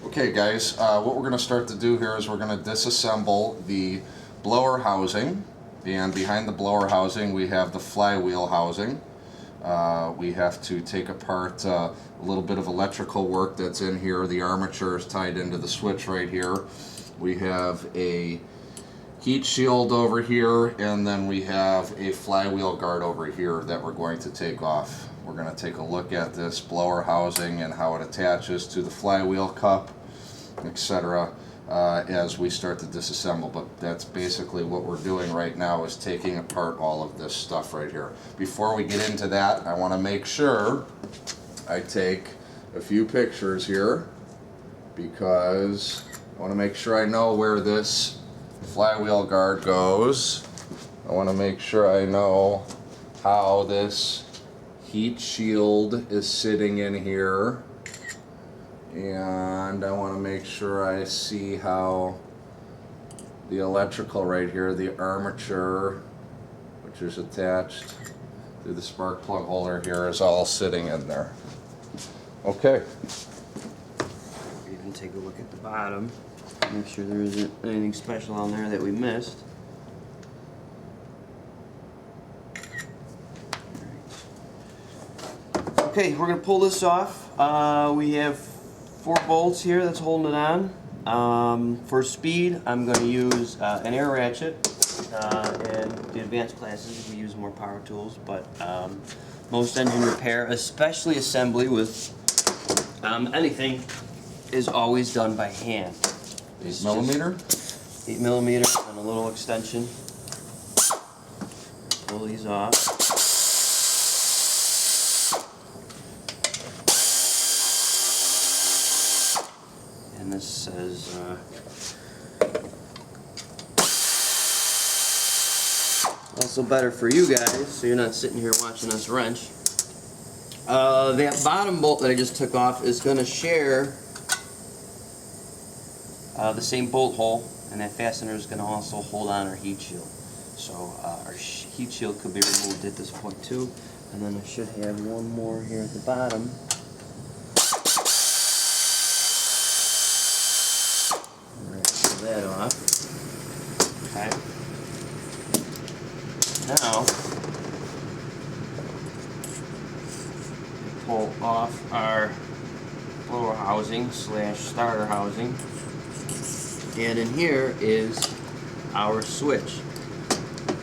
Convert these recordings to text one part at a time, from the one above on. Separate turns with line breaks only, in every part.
Okay guys, what we're going to start to do here is we're going to disassemble the blower housing, and behind the blower housing we have the flywheel housing. We have to take apart a little bit of electrical work that's in here. The armature is tied into the switch right here. We have a heat shield over here, and then we have a flywheel guard over here that we're going to take off. We're going to take a look at this blower housing and how it attaches to the flywheel cup, etc. As we start to disassemble. But that's basically what we're doing right now, is taking apart all of this stuff right here. Before we get into that, I want to make sure I take a few pictures here, because I want to make sure I know where this flywheel guard goes. I want to make sure I know how this heat shield is sitting in here, and I want to make sure I see how the electrical right here, the armature, which is attached to the spark plug holder here, is all sitting in there. Okay.
Even take a look at the bottom, make sure there isn't anything special on there that we missed. Okay, we're going to pull this off. We have 4 bolts here that's holding it on. For speed, I'm going to use an air ratchet. In the advanced classes, we use more power tools, but most engine repair, especially assembly with anything, is always done by hand.
8mm?
8mm and a little extension. Pull these off. And this says also better for you guys, so you're not sitting here watching us wrench. That bottom bolt that I just took off is going to share the same bolt hole, and that fastener is going to also hold on our heat shield. So our heat shield could be removed at this point too. And then I should have one more here at the bottom. Pull that off. Okay. Now, pull off our blower housing / starter housing, and in here is our switch.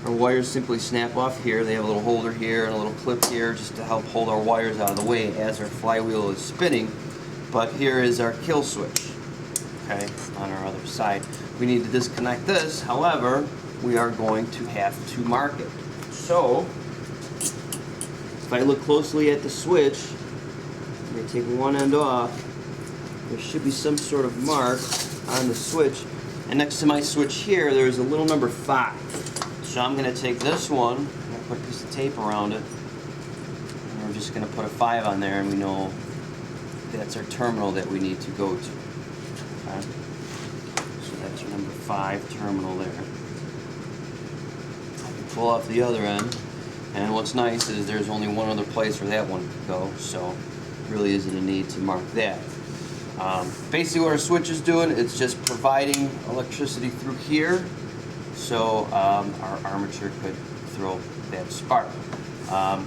Our wires simply snap off here. They have a little holder here and a little clip here just to help hold our wires out of the way as our flywheel is spinning. But here is our kill switch, okay, on our other side. We need to disconnect this, however, we are going to have to mark it. So, if I look closely at the switch, I'm going to take one end off, there should be some sort of mark on the switch, and next to my switch here, there's a little number 5. So I'm going to take this one, I'm going to put a piece of tape around it, and we're just going to put a 5 on there, and we know that's our terminal that we need to go to. Okay? So that's your number 5 terminal there. I can pull off the other end, and what's nice is there's only one other place where that one could go, so really isn't a need to mark that. Basically what our switch is doing, it's just providing electricity through here, so our armature could throw that spark.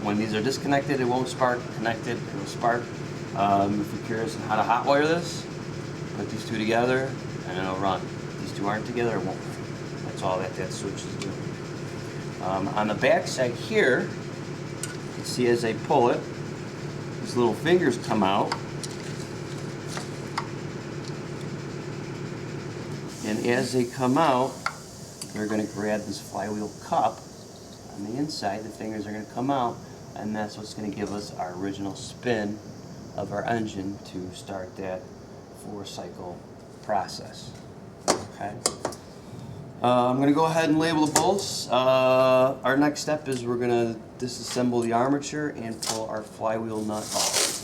When these are disconnected, it won't spark. Connected, it will spark. If you're curious on how to hotwire this, put these 2 together and it'll run. If these 2 aren't together, it won't. That's all that switch is doing. On the back side here, you can see as I pull it, these little fingers come out. And as they come out, they're going to grab this flywheel cup on the inside. The fingers are going to come out, and that's what's going to give us our original spin of our engine to start that 4-cycle process. Okay. I'm going to go ahead and label the bolts. Our next step is we're going to disassemble the armature and pull our flywheel nut off.